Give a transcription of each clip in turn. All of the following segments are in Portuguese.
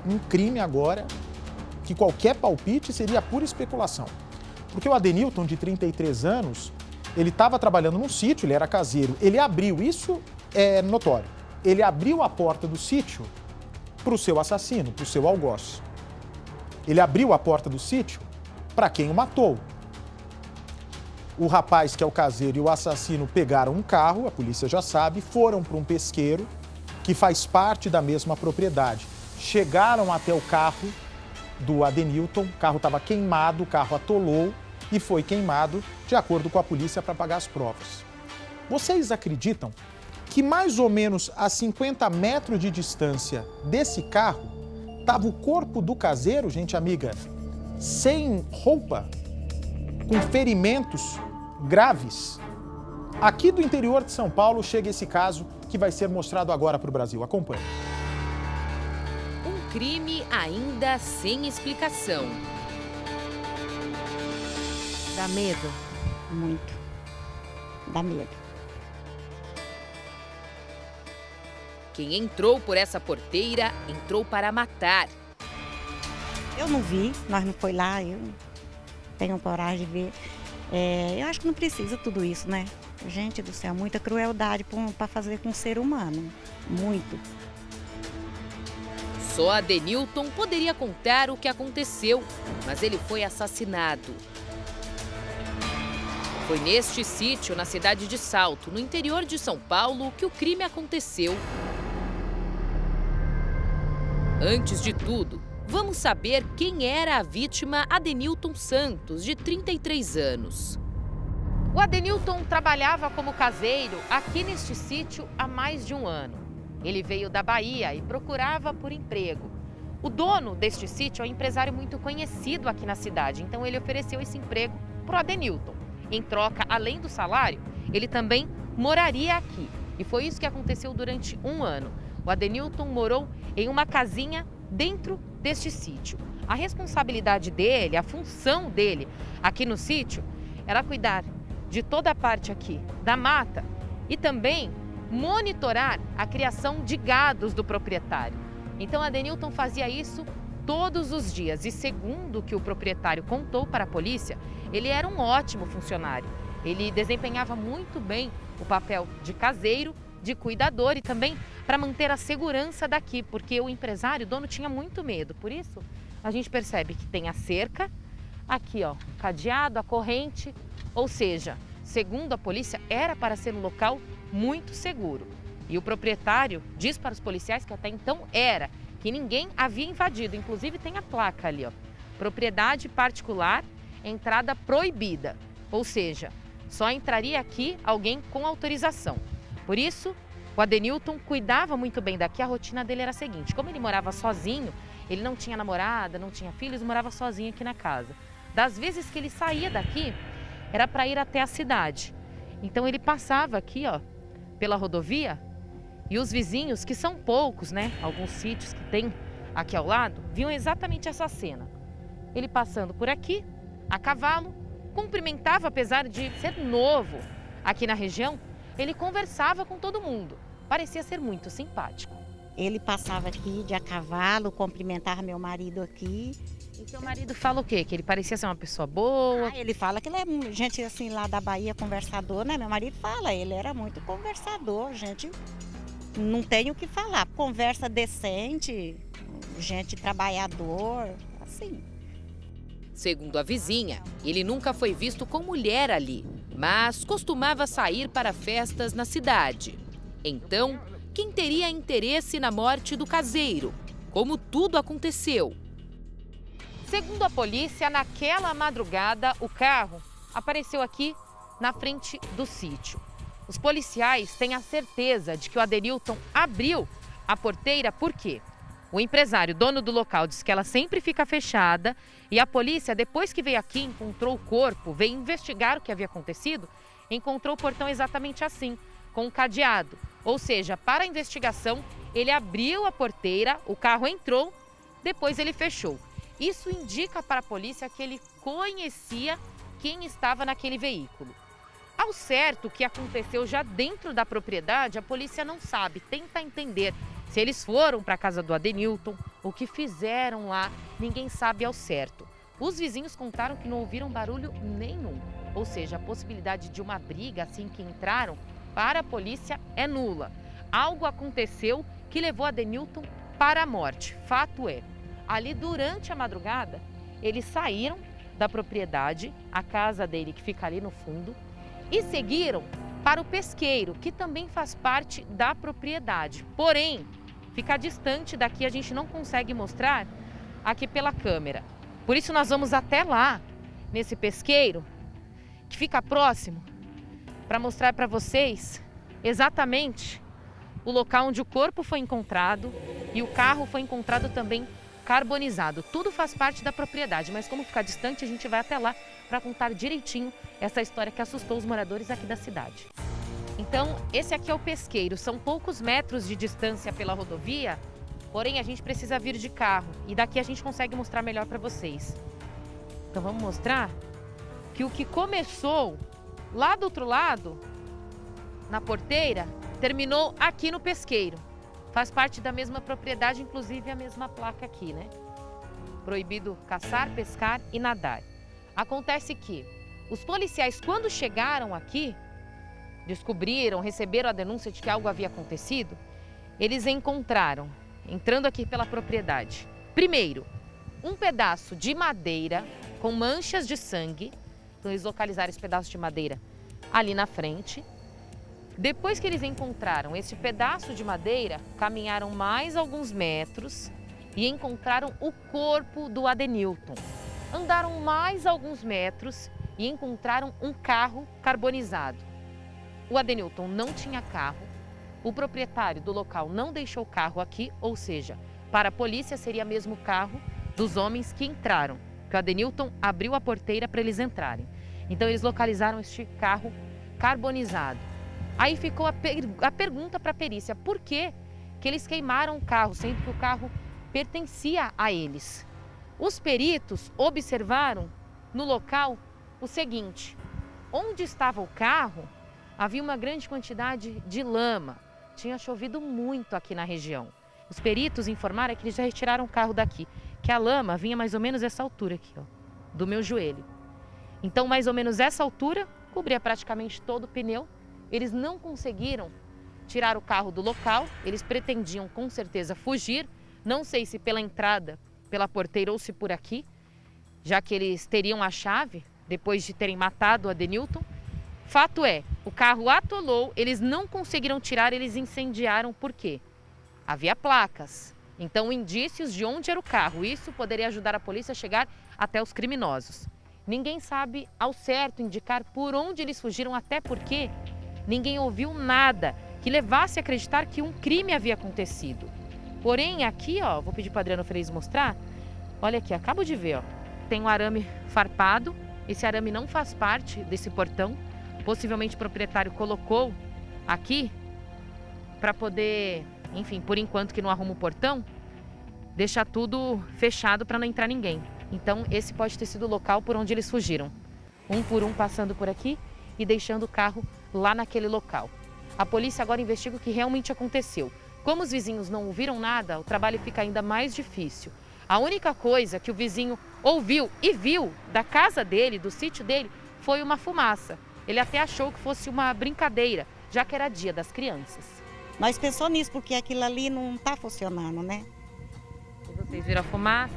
um crime agora que qualquer palpite seria pura especulação. Porque o Adenilton, de 33 anos, ele estava trabalhando num sítio, ele era caseiro, ele abriu, isso é notório, ele abriu a porta do sítio para o seu assassino, para o seu algoz. Ele abriu a porta do sítio para quem o matou. O rapaz, que é o caseiro, e o assassino pegaram um carro, a polícia já sabe, foram para um pesqueiro que faz parte da mesma propriedade. Chegaram até o carro do Adenilton, o carro estava queimado, o carro atolou e foi queimado, de acordo com a polícia, para pagar as provas. Vocês acreditam que mais ou menos a 50 metros de distância desse carro estava o corpo do caseiro, gente amiga, sem roupa, com ferimentos graves? Aqui do interior de São Paulo chega esse caso que vai ser mostrado agora para o Brasil. Acompanhe. Um crime ainda sem explicação. Dá medo? Muito. Dá medo. Quem entrou por essa porteira entrou para matar. Eu não vi, nós não foi lá, eu não tenho coragem de ver. Eu acho que não precisa tudo isso, né? Gente do céu, muita crueldade para fazer com um ser humano. Muito. Só Adenilton poderia contar o que aconteceu, mas ele foi assassinado. Foi neste sítio, na cidade de Salto, no interior de São Paulo, que o crime aconteceu. Antes de tudo, vamos saber quem era a vítima Adenilton Santos, de 33 anos. O Adenilton trabalhava como caseiro aqui neste sítio há mais de um ano. Ele veio da Bahia e procurava por emprego. O dono deste sítio é um empresário muito conhecido aqui na cidade, então ele ofereceu esse emprego para o Adenilton. Em troca, além do salário, ele também moraria aqui. E foi isso que aconteceu durante um ano. O Adenilton morou em uma casinha dentro deste sítio. A responsabilidade dele, a função dele aqui no sítio era cuidar de toda a parte aqui da mata e também monitorar a criação de gados do proprietário. Então, Adenilton fazia isso todos os dias e, segundo o que o proprietário contou para a polícia, ele era um ótimo funcionário. Ele desempenhava muito bem o papel de caseiro, de cuidador e também para manter a segurança daqui, porque o empresário, o dono, tinha muito medo. Por isso, a gente percebe que tem a cerca, aqui ó, cadeado, a corrente, ou seja, segundo a polícia, era para ser um local muito seguro. E o proprietário diz para os policiais que até então era, que ninguém havia invadido, inclusive tem a placa ali, ó, propriedade particular, entrada proibida, ou seja, só entraria aqui alguém com autorização. Por isso, o Adenilton cuidava muito bem daqui. A rotina dele era a seguinte: como ele morava sozinho, ele não tinha namorada, não tinha filhos, morava sozinho aqui na casa. Das vezes que ele saía daqui, era para ir até a cidade. Então ele passava aqui, ó, pela rodovia, e os vizinhos, que são poucos, né, alguns sítios que tem aqui ao lado, viam exatamente essa cena. Ele passando por aqui, a cavalo, cumprimentava, apesar de ser novo aqui na região, ele conversava com todo mundo. Parecia ser muito simpático. Ele passava aqui de a cavalo, cumprimentava meu marido aqui. E seu marido fala o quê? Que ele parecia ser uma pessoa boa? Ele fala que ele é gente assim lá da Bahia, conversador, né? Meu marido fala, ele era muito conversador, gente, não tem o que falar. Conversa decente, gente trabalhador, assim. Segundo a vizinha, ele nunca foi visto com mulher ali, mas costumava sair para festas na cidade. Então, quem teria interesse na morte do caseiro? Como tudo aconteceu? Segundo a polícia, naquela madrugada, o carro apareceu aqui na frente do sítio. Os policiais têm a certeza de que o Adenilton abriu a porteira por quê? O empresário, dono do local, disse que ela sempre fica fechada e a polícia, depois que veio aqui, encontrou o corpo, veio investigar o que havia acontecido, encontrou o portão exatamente assim, com um cadeado. Ou seja, para a investigação, ele abriu a porteira, o carro entrou, depois ele fechou. Isso indica para a polícia que ele conhecia quem estava naquele veículo. Ao certo, o que aconteceu já dentro da propriedade, a polícia não sabe, tenta entender se eles foram para a casa do Adenilton, O que fizeram lá, ninguém sabe ao certo. Os vizinhos contaram que não ouviram barulho nenhum. Ou seja, a possibilidade de uma briga assim que entraram para a polícia é nula. Algo aconteceu que levou a Adenilton para a morte. Fato é, ali durante a madrugada, eles saíram da propriedade, a casa dele que fica ali no fundo, e seguiram para o pesqueiro, que também faz parte da propriedade. Porém, fica distante daqui, a gente não consegue mostrar aqui pela câmera. Por isso nós vamos até lá, nesse pesqueiro, que fica próximo, para mostrar para vocês exatamente o local onde o corpo foi encontrado e o carro foi encontrado também carbonizado. Tudo faz parte da propriedade, mas como ficar distante, a gente vai até lá para contar direitinho essa história que assustou os moradores aqui da cidade. Então, esse aqui é o pesqueiro. São poucos metros de distância pela rodovia, porém a gente precisa vir de carro e daqui a gente consegue mostrar melhor para vocês. Então vamos mostrar que o que começou lá do outro lado, na porteira, terminou aqui no pesqueiro. Faz parte da mesma propriedade, inclusive a mesma placa aqui, né? Proibido caçar, pescar e nadar. Acontece que os policiais, quando chegaram aqui, descobriram, receberam a denúncia de que algo havia acontecido, eles encontraram, entrando aqui pela propriedade, primeiro, um pedaço de madeira com manchas de sangue. Então eles localizaram esse pedaço de madeira ali na frente. Depois que eles encontraram esse pedaço de madeira, caminharam mais alguns metros e encontraram o corpo do Adenilton. Andaram mais alguns metros e encontraram um carro carbonizado. O Adenilton não tinha carro, o proprietário do local não deixou o carro aqui, ou seja, para a polícia seria mesmo o carro dos homens que entraram, que o Adenilton abriu a porteira para eles entrarem. Então eles localizaram este carro carbonizado. Aí ficou a pergunta para a perícia, por que eles queimaram o carro, sendo que o carro pertencia a eles? Os peritos observaram no local o seguinte: onde estava o carro, havia uma grande quantidade de lama, tinha chovido muito aqui na região. Os peritos informaram que eles já retiraram o carro daqui, que a lama vinha mais ou menos essa altura aqui, ó, do meu joelho. Então, mais ou menos essa altura, cobria praticamente todo o pneu. Eles não conseguiram tirar o carro do local, eles pretendiam com certeza fugir, não sei se pela entrada, pela porteira ou se por aqui, já que eles teriam a chave depois de terem matado o Adenilton. Fato é, o carro atolou, eles não conseguiram tirar, eles incendiaram. Por quê? Havia placas, então indícios de onde era o carro. Isso poderia ajudar a polícia a chegar até os criminosos. Ninguém sabe ao certo indicar por onde eles fugiram, até porque ninguém ouviu nada que levasse a acreditar que um crime havia acontecido. Porém, aqui, ó, vou pedir para o Adriano Freis mostrar. Olha aqui, acabo de ver, ó, tem um arame farpado. Esse arame não faz parte desse portão. Possivelmente o proprietário colocou aqui para poder, enfim, por enquanto que não arruma o portão, deixar tudo fechado para não entrar ninguém. Então, esse pode ter sido o local por onde eles fugiram. Um por um passando por aqui e deixando o carro lá naquele local. A polícia agora investiga o que realmente aconteceu. Como os vizinhos não ouviram nada, o trabalho fica ainda mais difícil. A única coisa que o vizinho ouviu e viu da casa dele, do sítio dele, foi uma fumaça. Ele até achou que fosse uma brincadeira, já que era dia das crianças. Nós pensamos nisso, porque aquilo ali não está funcionando, né? E vocês viram a fumaça?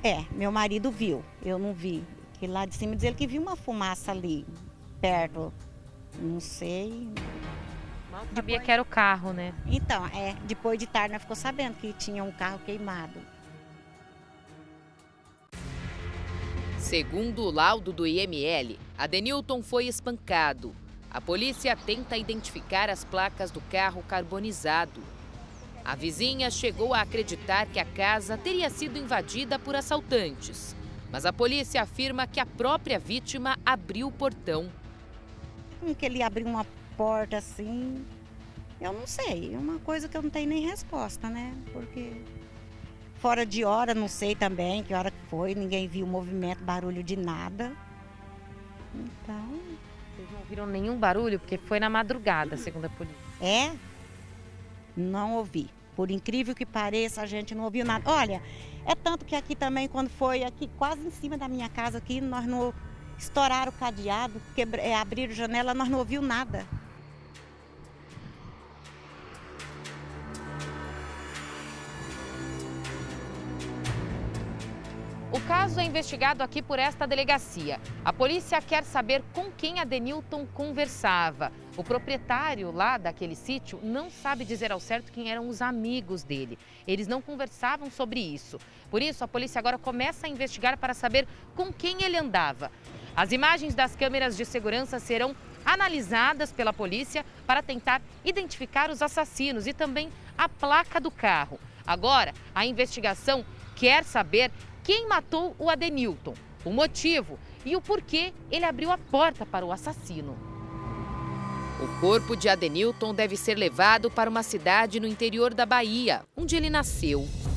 É, meu marido viu, eu não vi. Que lá de cima diz ele que viu uma fumaça ali, perto, não sei. Mal sabia que era o carro, né? Então, depois de tarde nós ficou sabendo que tinha um carro queimado. Segundo o laudo do IML, Adenilton foi espancado. A polícia tenta identificar as placas do carro carbonizado. A vizinha chegou a acreditar que a casa teria sido invadida por assaltantes, mas a polícia afirma que a própria vítima abriu o portão. Como que ele abriu uma porta assim, eu não sei, é uma coisa que eu não tenho nem resposta, né? Porque fora de hora, não sei também que hora que foi, ninguém viu movimento, barulho de nada. Então... Vocês não ouviram nenhum barulho? Porque foi na madrugada, segundo a polícia. É? Não ouvi. Por incrível que pareça, a gente não ouviu nada. Olha, é tanto que aqui também, quando foi aqui quase em cima da minha casa, aqui, nós não estouraram o cadeado, abriram janela, nós não ouvimos nada. O caso é investigado aqui por esta delegacia. A polícia quer saber com quem Adenilton conversava. O proprietário lá daquele sítio não sabe dizer ao certo quem eram os amigos dele. Eles não conversavam sobre isso. Por isso, a polícia agora começa a investigar para saber com quem ele andava. As imagens das câmeras de segurança serão analisadas pela polícia para tentar identificar os assassinos e também a placa do carro. Agora, a investigação quer saber quem matou o Adenilton, o motivo e o porquê ele abriu a porta para o assassino. O corpo de Adenilton deve ser levado para uma cidade no interior da Bahia, onde ele nasceu.